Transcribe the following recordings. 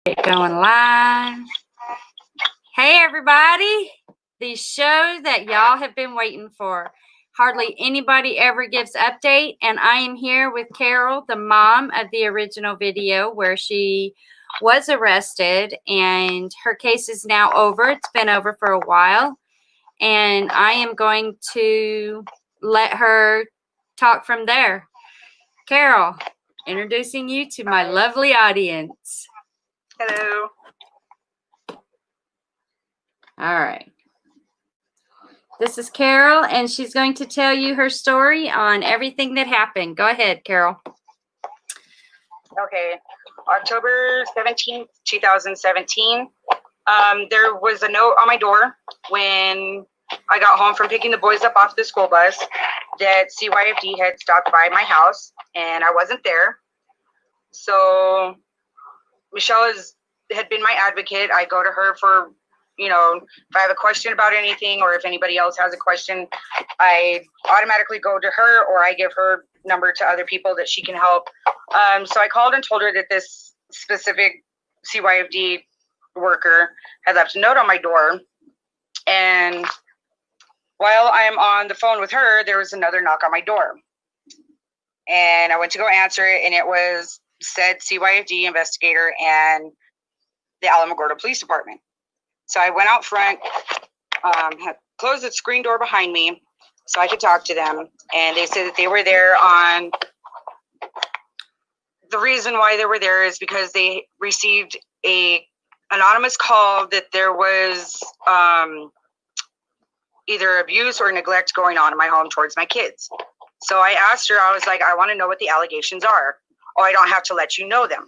Get going live. Hey, everybody. The show that y'all have been waiting for. Hardly anybody ever gives update, and I am here with Carol, the mom of the original video where she was arrested, and her case is now over. It's been over for a while, and I am going to let her talk from there. Carol, introducing you to my lovely audience. Hello. All right. This is Carol, and she's going to tell you her story on everything that happened. Go ahead, Carol. Okay. October 17th, 2017. There was a note on my door when I got home from picking the boys up off the school bus that CYFD had stopped by my house, and I wasn't there. So Michelle had been my advocate. I go to her for, if I have a question about anything, or if anybody else has a question, I automatically go to her, or I give her number to other people that she can help. So I called and told her that this specific CYFD worker had left a note on my door. And while I'm on the phone with her, there was another knock on my door. And I went to go answer it, and it was said CYFD investigator and the Alamogordo Police Department. So I went out front, had closed the screen door behind me so I could talk to them. And they said that they were there on, the reason why they were there is because they received a anonymous call that there was either abuse or neglect going on in my home towards my kids. So I asked her, I was like, I want to know what the allegations are. Oh, I don't have to let you know them.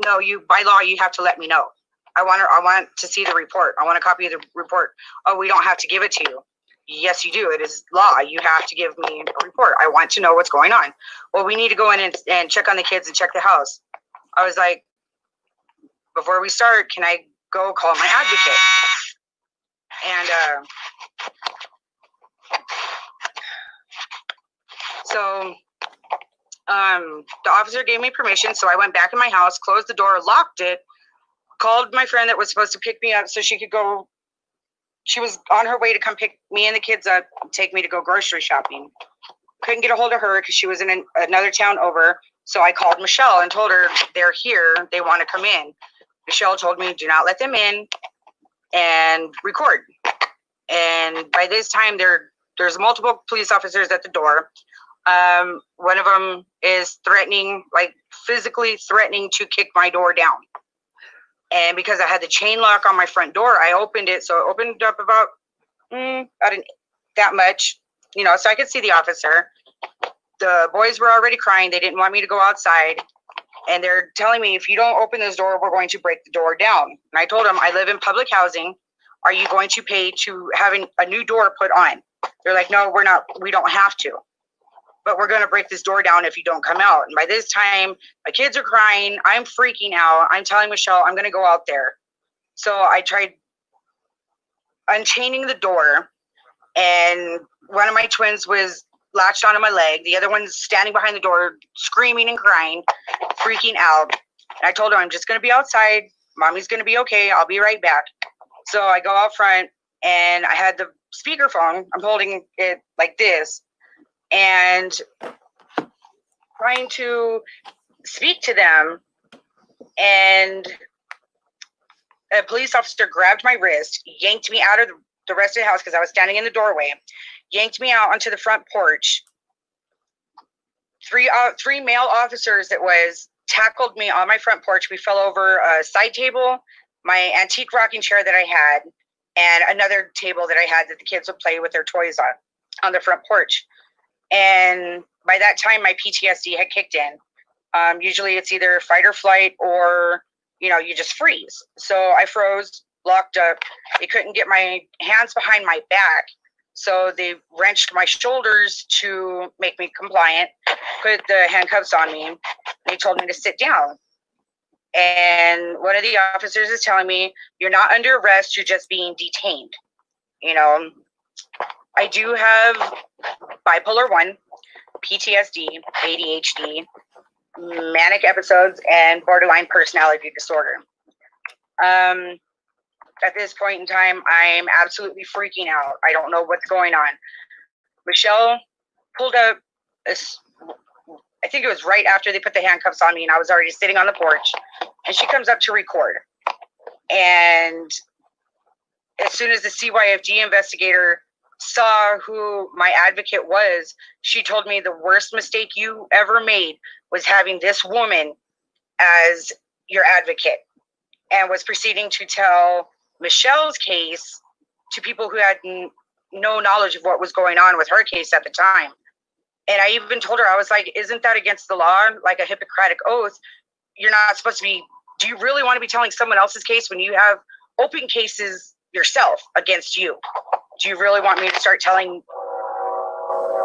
No, by law, you have to let me know. I want to see the report. I want a copy of the report. Oh, we don't have to give it to you. Yes, you do. It is law. You have to give me a report. I want to know what's going on. Well, we need to go in and check on the kids and check the house. I was like, before we start, can I go call my advocate? And so the officer gave me permission. So I went back in my house, closed the door, locked it, called my friend that was supposed to pick me up so she could go. She was on her way to come pick me and the kids up, take me to go grocery shopping. Couldn't get a hold of her because she was in another town over. So I called Michelle and told her they're here. They want to come in. Michelle told me, do not let them in and record. And by this time, there's multiple police officers at the door. One of them is threatening, like physically threatening to kick my door down. And because I had the chain lock on my front door, I opened it. So it opened up about that much, so I could see the officer. The boys were already crying. They didn't want me to go outside. And they're telling me, if you don't open this door, we're going to break the door down. And I told them, I live in public housing. Are you going to pay to having a new door put on? They're like, no, we're not. We don't have to. But we're going to break this door down if you don't come out. And by this time, my kids are crying. I'm freaking out. I'm telling Michelle, I'm going to go out there. So I tried unchaining the door, and one of my twins was latched onto my leg. The other one's standing behind the door, screaming and crying, freaking out. And I told her, I'm just going to be outside. Mommy's going to be okay. I'll be right back. So I go out front, and I had the speakerphone. I'm holding it like this, and trying to speak to them, and a police officer grabbed my wrist, yanked me out of the rest of the house because I was standing in the doorway, yanked me out onto the front porch. Three male officers tackled me on my front porch. We fell over a side table, my antique rocking chair that I had, and another table that I had that the kids would play with their toys on the front porch. And by that time, my PTSD had kicked in. Usually it's either fight or flight, or, you just freeze. So I froze, locked up. They couldn't get my hands behind my back. So they wrenched my shoulders to make me compliant, put the handcuffs on me. They told me to sit down. And one of the officers is telling me, you're not under arrest, you're just being detained. I do have bipolar 1, PTSD, ADHD, manic episodes and borderline personality disorder. At this point in time, I'm absolutely freaking out. I don't know what's going on. Michelle pulled up, I think it was right after they put the handcuffs on me, and I was already sitting on the porch, and she comes up to record. And as soon as the CYFD investigator saw who my advocate was, she told me the worst mistake you ever made was having this woman as your advocate, and was proceeding to tell Michelle's case to people who had no knowledge of what was going on with her case at the time. And I even told her, I was like, isn't that against the law? Like a Hippocratic oath? You're not supposed to be, do you really want to be telling someone else's case when you have open cases yourself against you? Do you really want me to start telling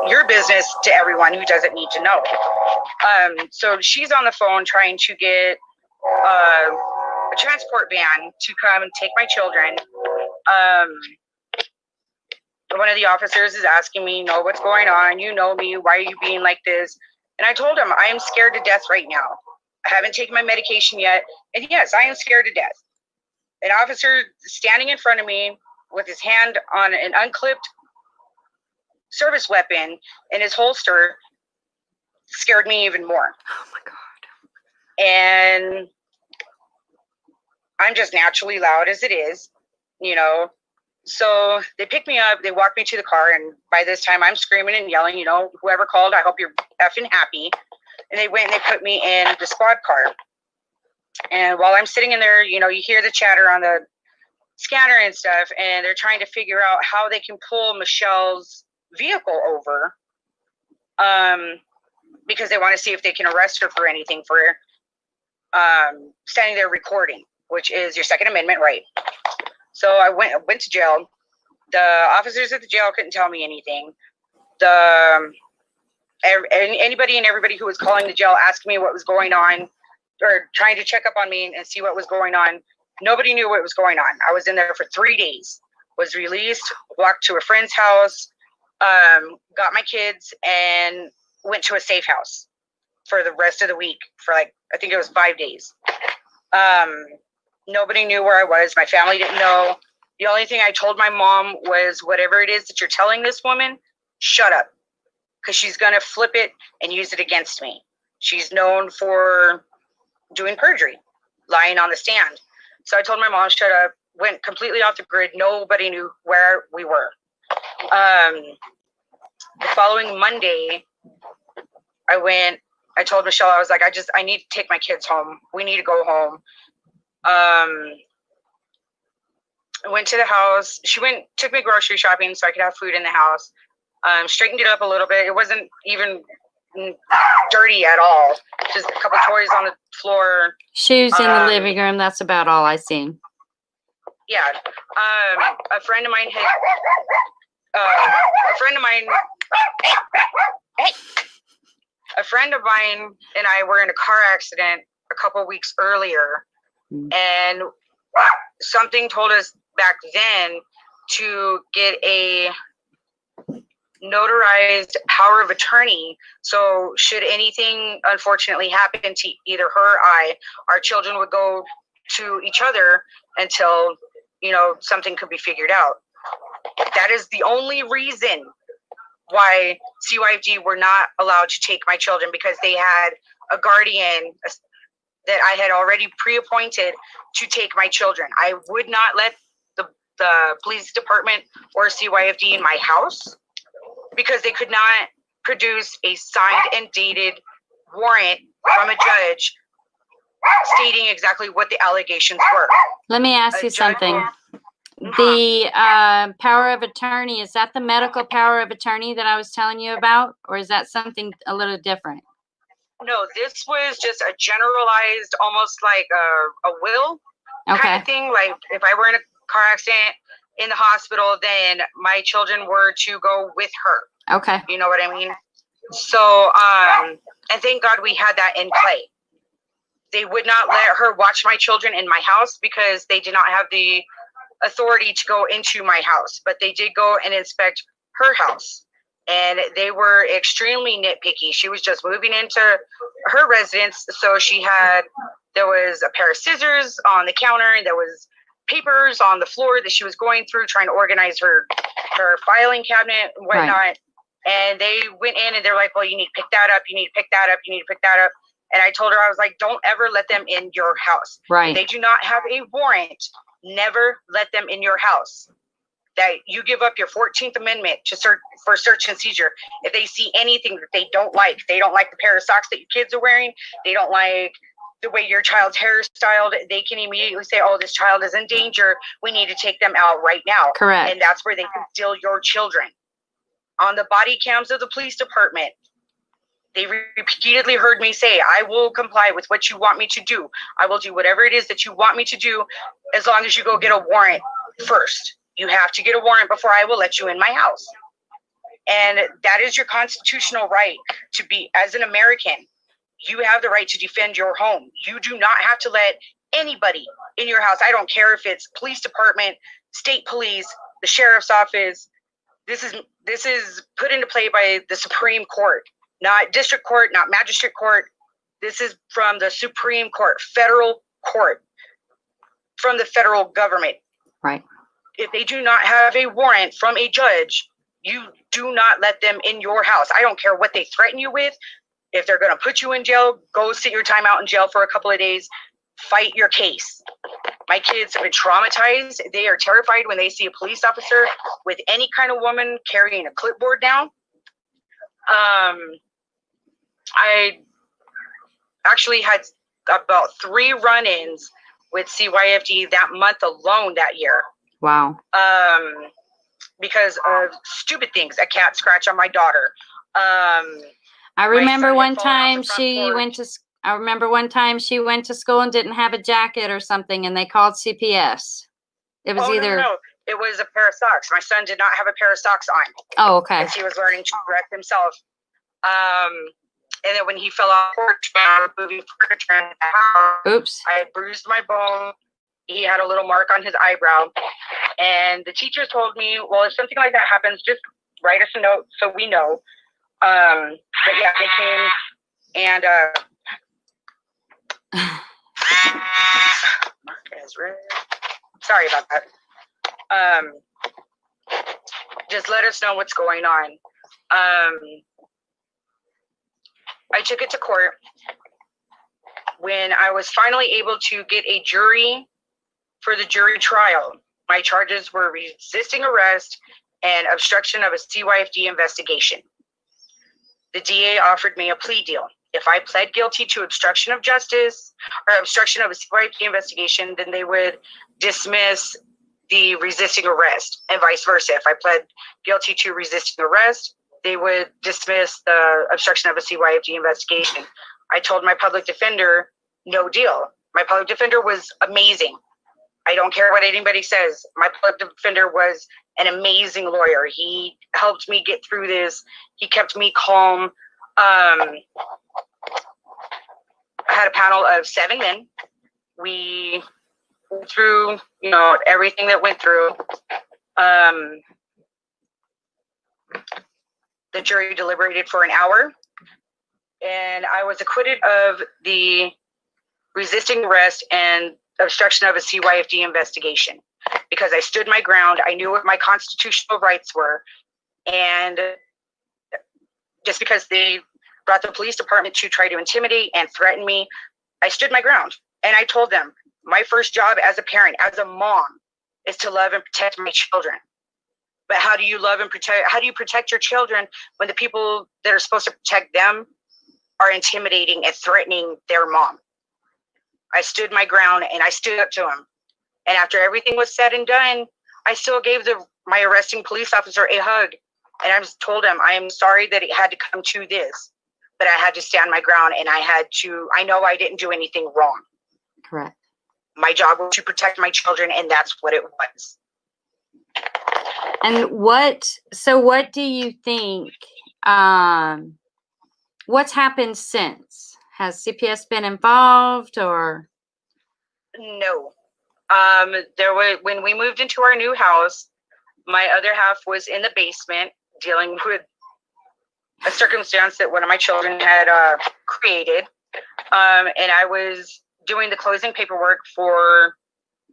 your business to everyone who doesn't need to know? So she's on the phone trying to get a transport van to come and take my children. One of the officers is asking me, what's going on? You know me. Why are you being like this? And I told him, I am scared to death right now. I haven't taken my medication yet. And yes, I am scared to death. An officer standing in front of me with his hand on an unclipped service weapon in his holster scared me even more. Oh my God. And I'm just naturally loud as it is, So they picked me up, they walked me to the car, and by this time I'm screaming and yelling, whoever called, I hope you're effing happy. And they went and they put me in the squad car. And while I'm sitting in there, you hear the chatter on the scanner and stuff, and they're trying to figure out how they can pull Michelle's vehicle over, because they want to see if they can arrest her for anything for standing there recording, which is your Second Amendment right. So I went to jail. The officers at the jail couldn't tell me anything. Anybody and everybody who was calling the jail asking me what was going on, or trying to check up on me and see what was going on, nobody knew what was going on. I was in there for 3 days, was released, walked to a friend's house, got my kids, and went to a safe house for the rest of the week for I think it was 5 days. Nobody knew where I was. My family didn't know. The only thing I told my mom was, whatever it is that you're telling this woman, shut up, because she's going to flip it and use it against me. She's known for doing perjury, lying on the stand. So I told my mom, shut up, went completely off the grid. Nobody knew where we were. The following Monday, I told Michelle, I was like, I need to take my kids home. We need to go home. I went to the house. She took me grocery shopping so I could have food in the house. Straightened it up a little bit. It wasn't even dirty at all. Just a couple toys on the floor. Shoes in the living room. That's about all I seen. Yeah. A friend of mine and I were in a car accident a couple weeks earlier. And something told us back then to get a notarized power of attorney. So should anything unfortunately happen to either her or I, our children would go to each other until, something could be figured out. That is the only reason why CYFD were not allowed to take my children, because they had a guardian that I had already pre-appointed to take my children. I would not let the police department or CYFD in my house, because they could not produce a signed and dated warrant from a judge stating exactly what the allegations were. Let me ask you something. The power of attorney, is that the medical power of attorney that I was telling you about? Or is that something a little different? No, this was just a generalized, almost like a will kind of thing. Like if I were in a car accident in the hospital, then my children were to go with her. Okay. You know what I mean? So, and thank God we had that in play. They would not let her watch my children in my house because they did not have the authority to go into my house, but they did go and inspect her house. and they were extremely nitpicky. She was just moving into her residence, so there was a pair of scissors on the counter, and there was papers on the floor that she was going through trying to organize her filing cabinet and whatnot. Right. And they went in and they're like, well, you need to pick that up, you need to pick that up, you need to pick that up. And I told her, I was like, don't ever let them in your house. Right. If they do not have a warrant, never let them in your house. That you give up your 14th Amendment for search and seizure. If they see anything that they don't like the pair of socks that your kids are wearing, they don't like the way your child's hair is styled, they can immediately say, oh, this child is in danger. We need to take them out right now. Correct. And that's where they can steal your children. On the body cams of the police department, they repeatedly heard me say, I will comply with what you want me to do. I will do whatever it is that you want me to do, as long as you go get a warrant first. You have to get a warrant before I will let you in my house. And that is your constitutional right to be, as an American, you have the right to defend your home. You do not have to let anybody in your house. I don't care if it's police department, state police, the sheriff's office. This is put into play by the Supreme Court, not district court, not magistrate court. This is from the Supreme Court, federal court, from the federal government. Right. If they do not have a warrant from a judge, you do not let them in your house. I don't care what they threaten you with. If they're going to put you in jail, go sit your time out in jail for a couple of days. Fight your case. My kids have been traumatized. They are terrified when they see a police officer with any kind of woman carrying a clipboard down. I actually had about 3 run-ins with CYFD that month alone that year. Wow. Because of stupid things, a cat scratch on my daughter. I remember one time she went to school and didn't have a jacket or something, and they called CPS. It was No. It was a pair of socks. My son did not have a pair of socks on. Oh, okay. As he was learning to direct himself. And then when he fell off the porch, moving furniture in the house, oops, I bruised my bone. He had a little mark on his eyebrow. And the teacher told me, well, if something like that happens, just write us a note so we know. But yeah, they came and sorry about that. Just let us know what's going on. I took it to court. When I was finally able to get a jury for the jury trial, my charges were resisting arrest and obstruction of a CYFD investigation. The DA offered me a plea deal. If I pled guilty to obstruction of justice or obstruction of a CYFD investigation, then they would dismiss the resisting arrest, and vice versa. If I pled guilty to resisting arrest, they would dismiss the obstruction of a CYFD investigation. I told my public defender, no deal. My public defender was amazing. I don't care what anybody says. My public defender was an amazing lawyer. He helped me get through this. He kept me calm. I had a panel of 7 men. We went through, everything that went through. The jury deliberated for an hour, and I was acquitted of the resisting arrest and obstruction of a CYFD investigation because I stood my ground. I knew what my constitutional rights were, and just because they brought the police department to try to intimidate and threaten me, I stood my ground. And I told them, my first job as a parent, as a mom, is to love and protect my children. But how do you protect your children when the people that are supposed to protect them are intimidating and threatening their mom? I stood my ground and I stood up to them. And after everything was said and done, I still gave my arresting police officer a hug. And I told him, I am sorry that it had to come to this, but I had to stand my ground, and I know I didn't do anything wrong. Correct. My job was to protect my children, and that's what it was. And what do you think, what's happened since? Has CPS been involved or? No. When we moved into our new house, my other half was in the basement dealing with a circumstance that one of my children had created, and I was doing the closing paperwork for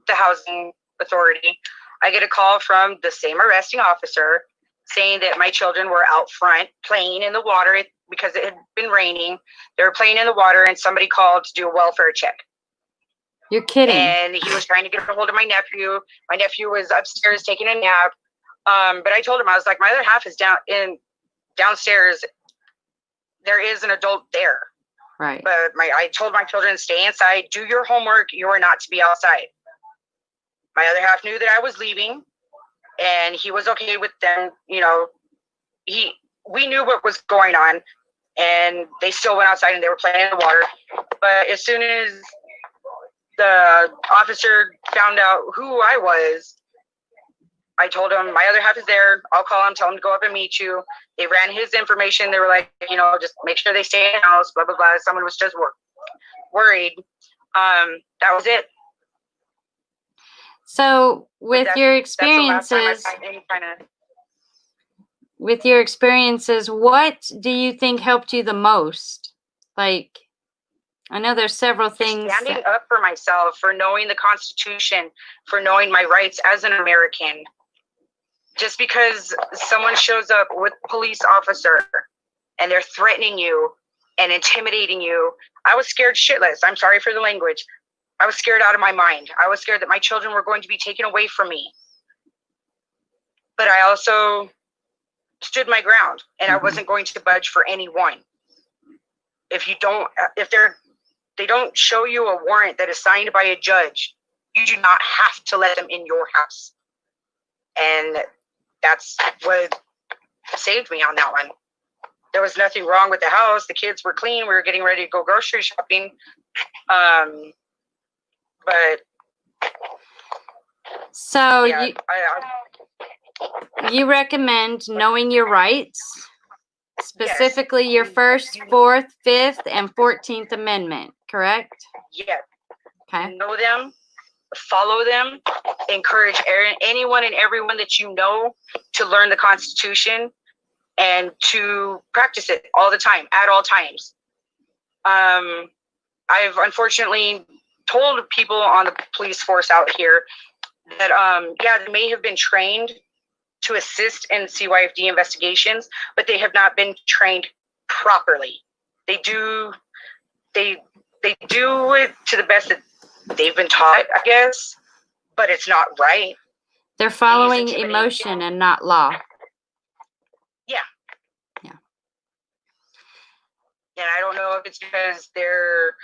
the housing authority. I get a call from the same arresting officer saying that my children were out front playing in the water because it had been raining. They were playing in the water, and somebody called to do a welfare check. You're kidding. And he was trying to get a hold of my nephew. My nephew was upstairs taking a nap. But I told him, I was like, my other half is downstairs. There is an adult there. Right. But I told my children, stay inside, do your homework. You are not to be outside. My other half knew that I was leaving, and he was okay with them. You know, we knew what was going on, and they still went outside and they were playing in the water. But as soon as the officer found out who I was, I told him, my other half is there. I'll call him, tell him to go up and meet you. They ran his information. They were like, you know, just make sure they stay in the house, blah, blah, blah. Someone was just worried. That was it. So with your experiences, what do you think helped you the most? Like, I know there's several things. Standing up for myself, for knowing the Constitution, for knowing my rights as an American. Just because someone shows up with a police officer and they're threatening you and intimidating you, I was scared shitless. I'm sorry for the language. I was scared out of my mind. I was scared that my children were going to be taken away from me. But I also stood my ground, and I wasn't going to budge for anyone. If they don't show you a warrant that is signed by a judge, you do not have to let them in your house. And that's what saved me on that one. There was nothing wrong with the house. The kids were clean. We were getting ready to go grocery shopping. But so yeah, you recommend knowing your rights, specifically your First, Fourth, Fifth, and 14th Amendment, correct? Yeah. Okay. Know them, follow them, encourage anyone and everyone that you know to learn the Constitution and to practice it all the time, at all times. I've unfortunately told people on the police force out here that, they may have been trained to assist in CYFD investigations, but they have not been trained properly. They do it to the best that they've been taught, I guess, but it's not right. They're following emotion and not law. Yeah. Yeah. And I don't know if it's because they're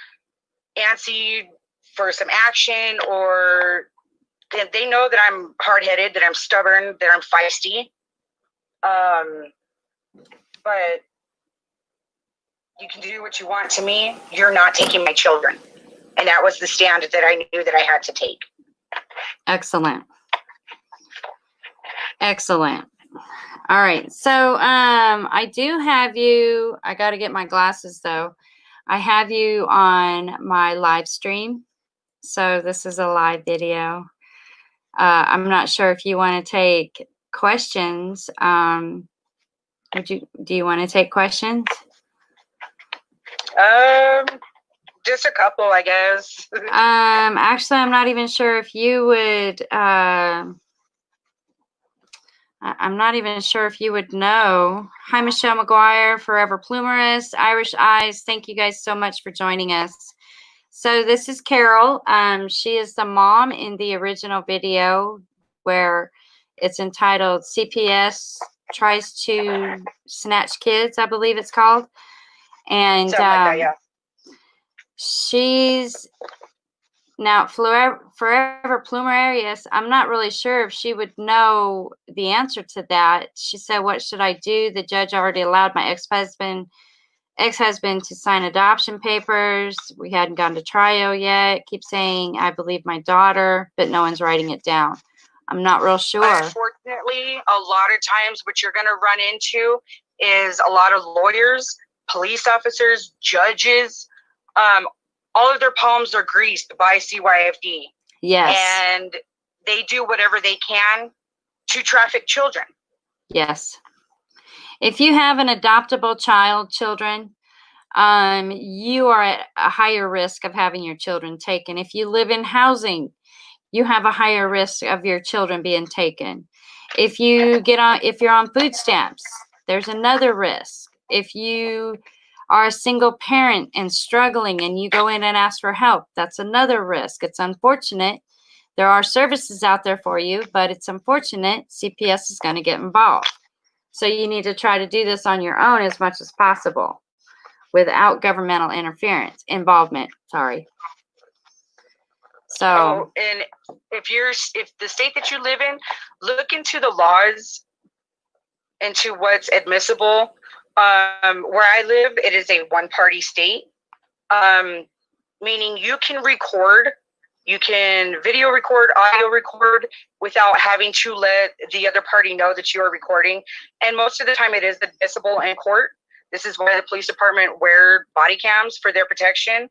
antsy for some action, or they know that I'm hard-headed, that I'm stubborn, that I'm feisty. But you can do what you want to me. You're not taking my children. And that was the stand that I knew that I had to take. Excellent. Excellent. All right. So I do have you, I got to get my glasses though. I have you on my live stream. So this is a live video. I'm not sure if you want to take questions. Do you want to take questions? Just a couple, I guess. Actually, I'm not even sure if you would, I'm not even sure if you would know. Hi, Michelle McGuire, Forever Plumerous, Irish Eyes. Thank you guys so much for joining us. So this is Carol. She is the mom in the original video where it's entitled CPS Tries to Snatch Kids, I believe it's called. And something like that, yeah. She's now Forever Plumerius. I'm not really sure if she would know the answer to that. She said, what should I do? The judge already allowed my ex-husband to sign adoption papers. We hadn't gone to trial yet. Keep saying, I believe my daughter, but no one's writing it down. I'm not real sure. Unfortunately, a lot of times what you're going to run into is a lot of lawyers, police officers, judges. All of their palms are greased by CYFD. Yes. And they do whatever they can to traffic children. Yes. If you have an adoptable children, you are at a higher risk of having your children taken. If you live in housing, you have a higher risk of your children being taken. If you're on food stamps, there's another risk. If you are a single parent and struggling and you go in and ask for help, that's another risk. It's unfortunate. There are services out there for you, but it's unfortunate CPS is going to get involved. So you need to try to do this on your own as much as possible without governmental involvement. Sorry. So, and if the state that you live in, look into the laws, into what's admissible. Where I live, it is a one-party state, meaning you can record, you can video record, audio record without having to let the other party know that you are recording. And most of the time it is admissible in court. This is why the police department wear body cams, for their protection.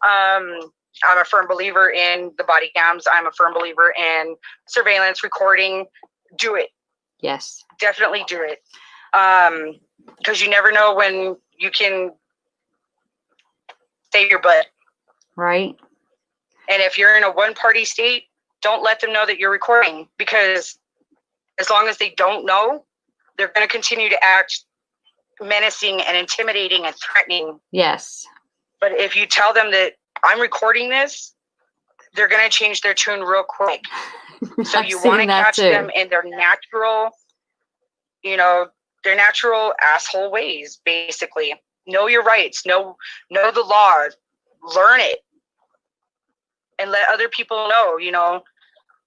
I'm a firm believer in the body cams. I'm a firm believer in surveillance recording. Do it. Yes. Definitely do it. Because you never know when you can save your butt. Right. And if you're in a one-party state, don't let them know that you're recording, because as long as they don't know, they're going to continue to act menacing and intimidating and threatening. Yes. But if you tell them that I'm recording this, they're going to change their tune real quick. So you want to catch them in their natural, their natural asshole ways, basically. Know your rights, know the law, learn it, and let other people know.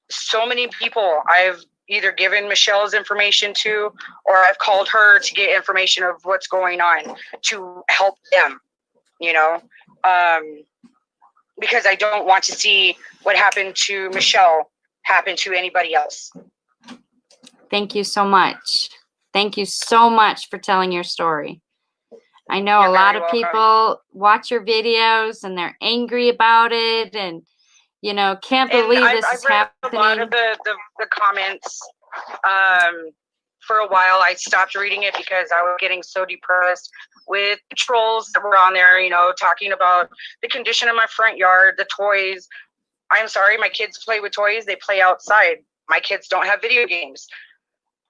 So many people I've either given Michelle's information to, or I've called her to get information of what's going on to help them, because I don't want to see what happened to Michelle happen to anybody else. Thank you so much. Thank you so much for telling your story. I know a lot of people watch your videos and they're angry about it, and can't believe this is happening. I've read a lot of the comments. For a while, I stopped reading it because I was getting so depressed with the trolls that were on there, talking about the condition of my front yard, the toys. I'm sorry, my kids play with toys. They play outside. My kids don't have video games.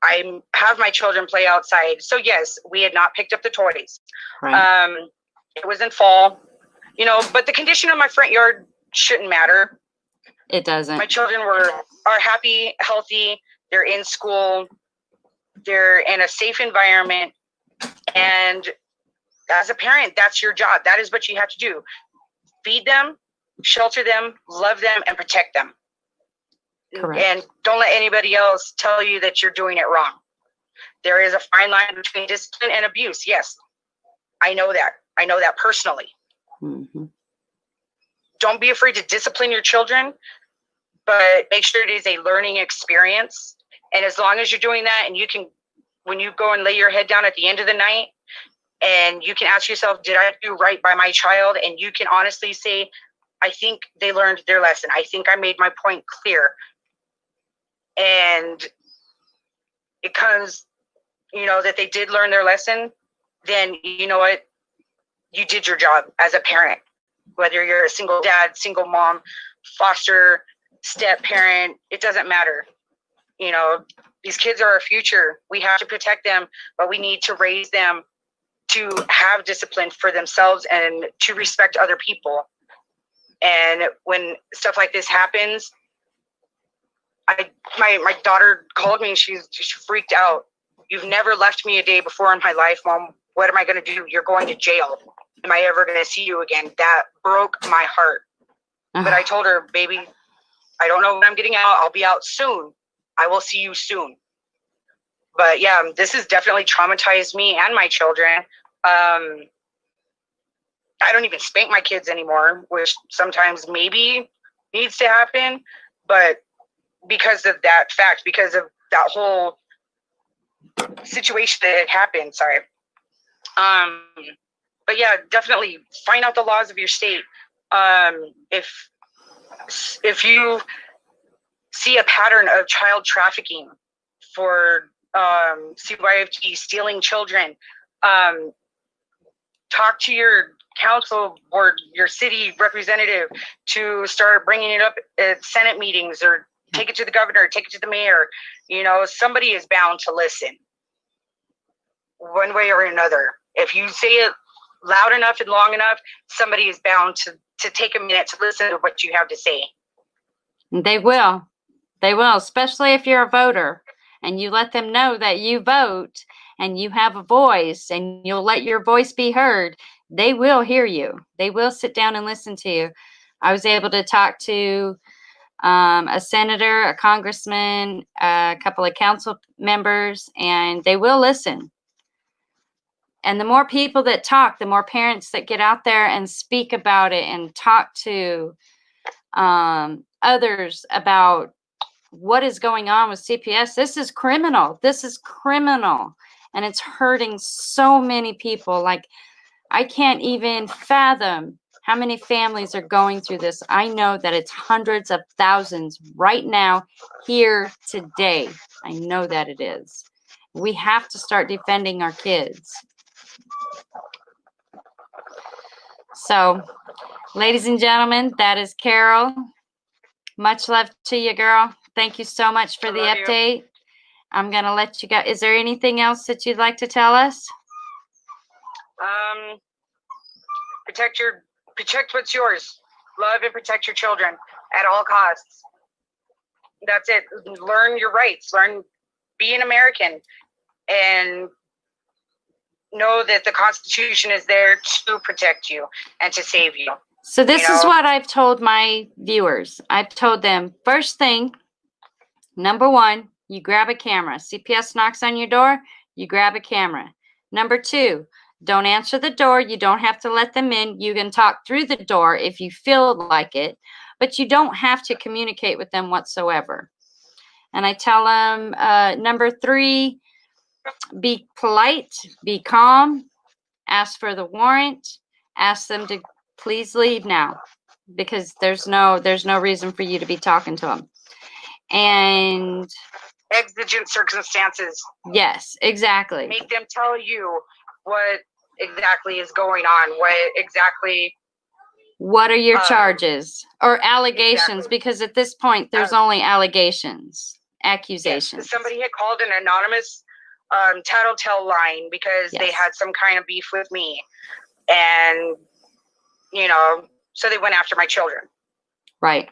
I have my children play outside. So yes, we had not picked up the toys. Right. It was in fall, but the condition of my front yard shouldn't matter. It doesn't. My children are happy, healthy. They're in school. They're in a safe environment. And as a parent, that's your job. That is what you have to do. Feed them, shelter them, love them, and protect them. Correct. And don't let anybody else tell you that you're doing it wrong. There is a fine line between discipline and abuse. Yes, I know that. I know that personally. Mm-hmm. Don't be afraid to discipline your children, but make sure it is a learning experience. And as long as you're doing that, and when you go and lay your head down at the end of the night, and you can ask yourself, did I do right by my child? And you can honestly say, I think they learned their lesson. I think I made my point clear. And it comes, that they did learn their lesson, then you know what? You did your job as a parent. Whether you're a single dad, single mom, foster, step parent, it doesn't matter. These kids are our future. We have to protect them, but we need to raise them to have discipline for themselves and to respect other people. And when stuff like this happens, my daughter called me and she freaked out. You've never left me a day before in my life, Mom. What am I going to do? You're going to jail. Am I ever going to see you again? That broke my heart. But I told her, baby, I don't know when I'm getting out. I'll be out soon. I will see you soon. But yeah, this has definitely traumatized me and my children. I don't even spank my kids anymore, which sometimes maybe needs to happen. But because of that fact, because of that whole situation that had happened, sorry. But yeah, definitely find out the laws of your state. If you see a pattern of child trafficking for CYFT, stealing children. Talk to your council or your city representative to start bringing it up at Senate meetings, or take it to the governor, take it to the mayor. You know, somebody is bound to listen one way or another. If you say it loud enough and long enough, somebody is bound to take a minute to listen to what you have to say. They will. They will, especially if you're a voter and you let them know that you vote and you have a voice and you'll let your voice be heard. They will hear you. They will sit down and listen to you. I was able to talk to a senator, a congressman, a couple of council members, and they will listen. And the more people that talk, the more parents that get out there and speak about it and talk to others about what is going on with CPS. This is criminal. This is criminal. And it's hurting so many people. Like, I can't even fathom how many families are going through this. I know that it's hundreds of thousands right now, here today. I know that it is. We have to start defending our kids. So, ladies and gentlemen, that is Carol. Much love to you, girl. Thank you so much for the update. I'm going to let you go. Is there anything else that you'd like to tell us? Protect what's yours. Love and protect your children at all costs. That's it. Learn your rights. Be an American, and know that the Constitution is there to protect you and to save you. So this is what I've told my viewers. I've told them, first thing, number one, you grab a camera. CPS knocks on your door, you grab a camera. Number two, don't answer the door. You don't have to let them in. You can talk through the door if you feel like it, but you don't have to communicate with them whatsoever. And I tell them, number three, be polite, be calm, ask for the warrant, ask them to please leave now, because there's no reason for you to be talking to them. And exigent circumstances. Yes, exactly. Make them tell you what exactly is going on. What are your charges or allegations? Exactly. Because at this point, there's only allegations, accusations. Yes, somebody had called an anonymous tattletale line because they had some kind of beef with me, and so they went after my children. Right.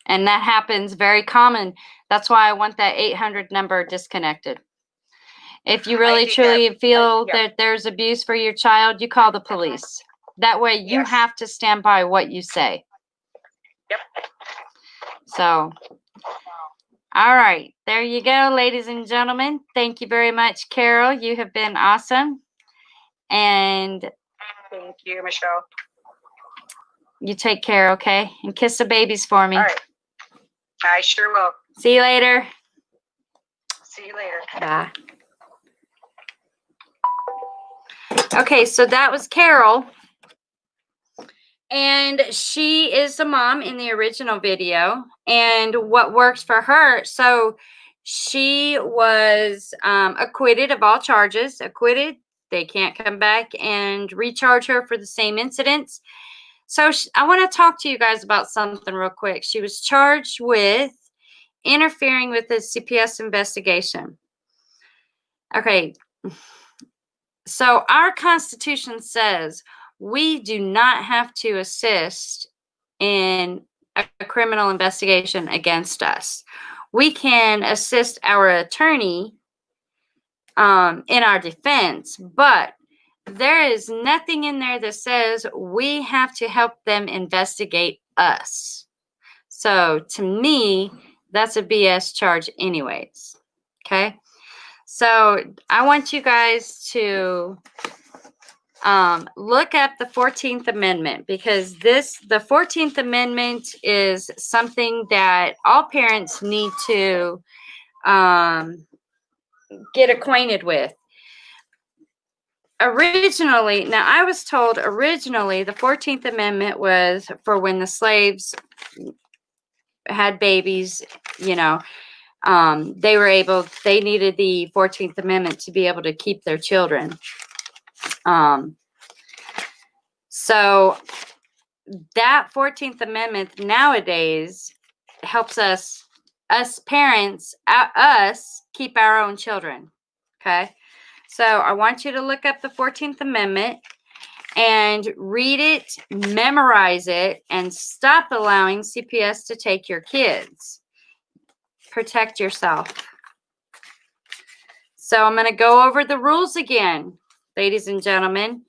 And that happens very common. That's why I want that 800 number disconnected. If you really truly feel that there's abuse for your child, you call the police. That way you have to stand by what you say. Yep. So, all right. There you go, ladies and gentlemen. Thank you very much, Carol. You have been awesome. And thank you, Michelle. You take care, okay? And kiss the babies for me. All right. I sure will. See you later. See you later. Bye. Okay, so that was Carol. And she is the mom in the original video. And what works for her, so she was acquitted of all charges. Acquitted. They can't come back and recharge her for the same incidents. So I want to talk to you guys about something real quick. She was charged with interfering with the CPS investigation. Okay. So our Constitution says we do not have to assist in a criminal investigation against us. We can assist our attorney in our defense, but there is nothing in there that says we have to help them investigate us. So to me, that's a BS charge anyways. Okay. So I want you guys to look up the 14th Amendment, because the 14th Amendment is something that all parents need to get acquainted with. Originally, now I was told originally the 14th Amendment was for when the slaves had babies, They needed the 14th Amendment to be able to keep their children. So that 14th Amendment nowadays helps us parents, us keep our own children. Okay. So I want you to look up the 14th Amendment and read it, memorize it, and stop allowing CPS to take your kids. Protect yourself. So I'm going to go over the rules again, ladies and gentlemen.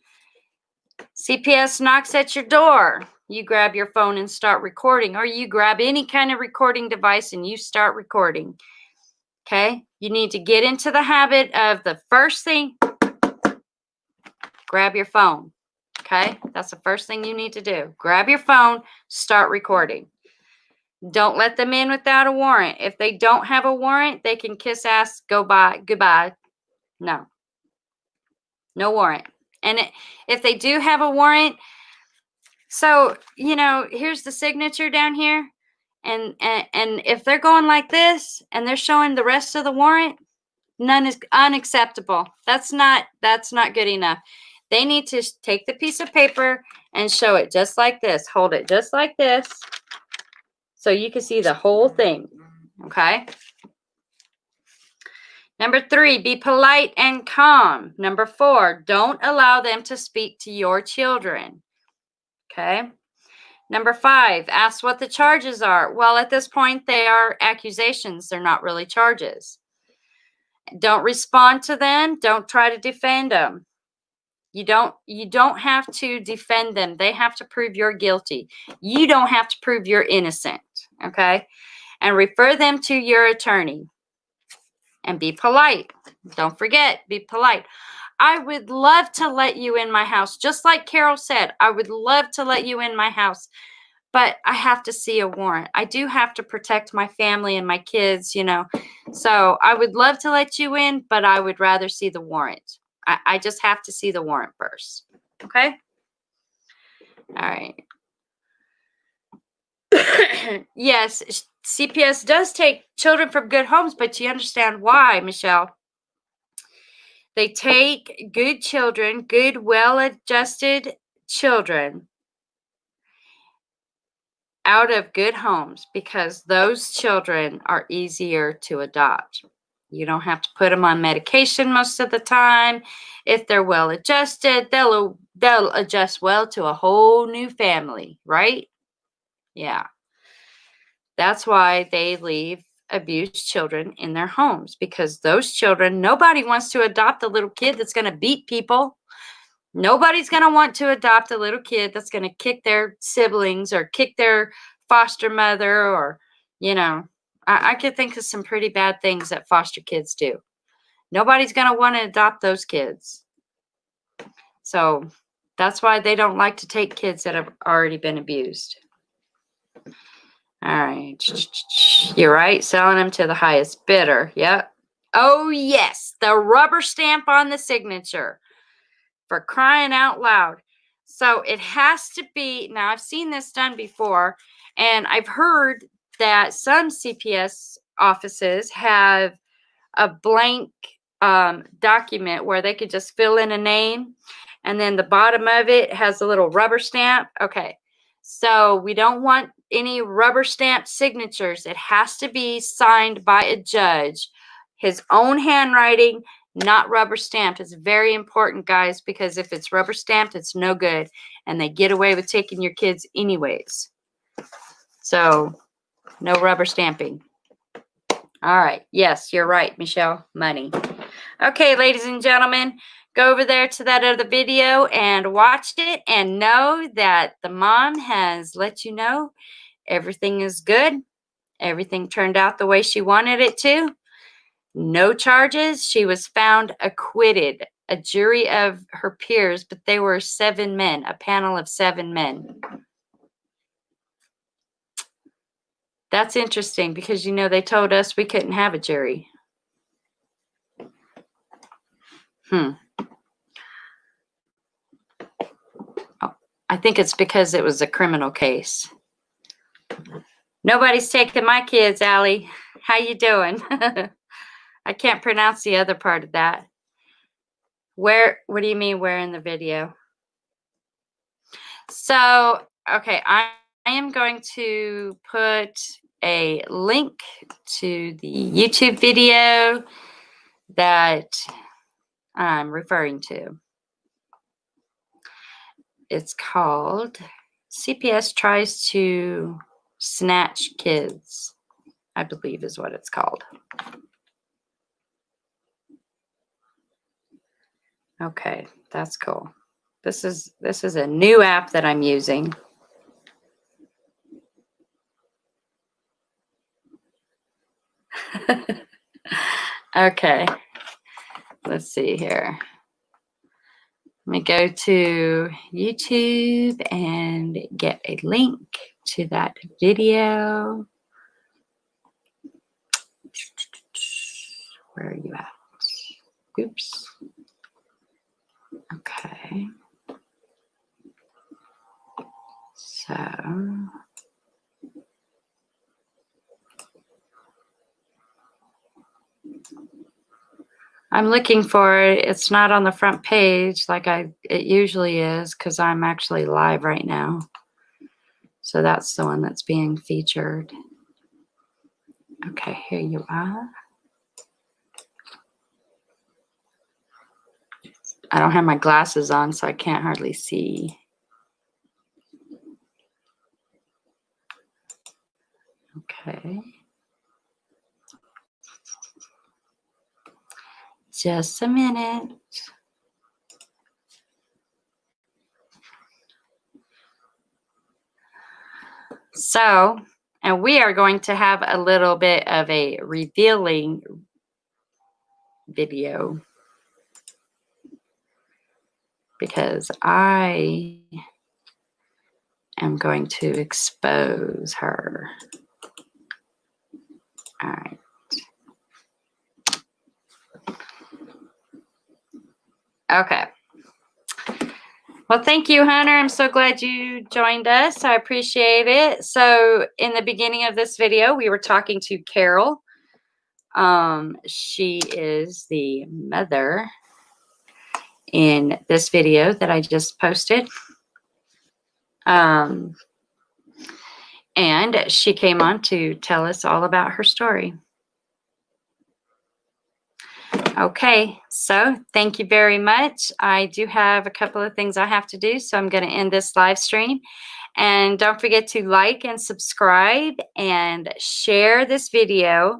CPS knocks at your door. You grab your phone and start recording, or you grab any kind of recording device and you start recording. Okay? You need to get into the habit of the first thing, grab your phone. Okay? That's the first thing you need to do. Grab your phone, start recording. Don't let them in without a warrant. If they don't have a warrant, they can kiss ass, goodbye. No. No warrant. And if they do have a warrant, so, here's the signature down here. And if they're going like this and they're showing the rest of the warrant, none is unacceptable. That's not good enough. They need to take the piece of paper and show it just like this. Hold it just like this so you can see the whole thing. Okay? Number 3, be polite and calm. Number 4, don't allow them to speak to your children. Okay? Number 5, ask what the charges are. Well, at this point, they are accusations. They're not really charges. Don't respond to them. Don't try to defend them. You don't have to defend them. They have to prove you're guilty. You don't have to prove you're innocent. Okay? And refer them to your attorney. And be polite. Don't forget, be polite. I would love to let you in my house. Just like Carol said, I would love to let you in my house. But I have to see a warrant. I do have to protect my family and my kids, So I would love to let you in, but I would rather see the warrant. I just have to see the warrant first. Okay? All right. Yes, CPS does take children from good homes, but you understand why, Michelle? They take good children, good, well-adjusted children out of good homes because those children are easier to adopt. You don't have to put them on medication most of the time. If they're well-adjusted, they'll adjust well to a whole new family, right? Yeah. That's why they leave abused children in their homes, because those children, nobody wants to adopt a little kid that's going to beat people. Nobody's going to want to adopt a little kid that's going to kick their siblings or kick their foster mother, or, I could think of some pretty bad things that foster kids do. Nobody's going to want to adopt those kids. So that's why they don't like to take kids that have already been abused. All right. You're right. Selling them to the highest bidder. Yep. Oh, yes. The rubber stamp on the signature. For crying out loud. So it has to be, now I've seen this done before, and I've heard that some CPS offices have a blank document where they could just fill in a name, and then the bottom of it has a little rubber stamp. Okay. So we don't want any rubber stamp signatures. It has to be signed by a judge, his own handwriting, not rubber stamped. It's very important, guys, because if it's rubber stamped, it's no good. And they get away with taking your kids anyways. So no rubber stamping. All right. Yes, you're right, Michelle. Money. Okay, ladies and gentlemen, go over there to that other video and watch it and know that the mom has let you know everything is good. Everything turned out the way she wanted it to. No charges. She was found acquitted. A jury of her peers, but they were 7 men, a panel of 7 men. That's interesting because, they told us we couldn't have a jury. Oh, I think it's because it was a criminal case. Nobody's taking my kids, Allie. How you doing? I can't pronounce the other part of that. Where, what do you mean where in the video? So, okay, I am going to put a link to the YouTube video that I'm referring to. It's called CPS Tries to Snatch Kids, I believe is what it's called. Okay, that's cool. This is a new app that I'm using. Okay, let's see here. Let me go to YouTube and get a link to that video. Where are you at? Oops. Okay. So I'm looking for it. It's not on the front page like it usually is because I'm actually live right now. So that's the one that's being featured. Okay, here you are. I don't have my glasses on, so I can't hardly see. Okay. Just a minute. So, and we are going to have a little bit of a revealing video because I am going to expose her. All right. Okay. Well, thank you, Hunter. I'm so glad you joined us. I appreciate it. So in the beginning of this video, we were talking to Carol. She is the mother in this video that I just posted. And she came on to tell us all about her story. Okay, so thank you very much. I do have a couple of things I have to do, so I'm going to end this live stream. And don't forget to like and subscribe and share this video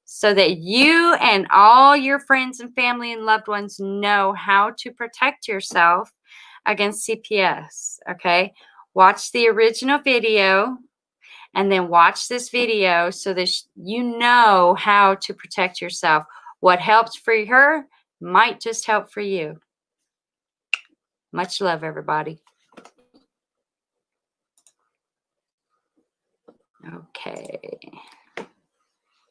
so that you and all your friends and family and loved ones know how to protect yourself against CPS, okay? Watch the original video and then watch this video so that you know how to protect yourself. What helped for her might just help for you. Much love, everybody.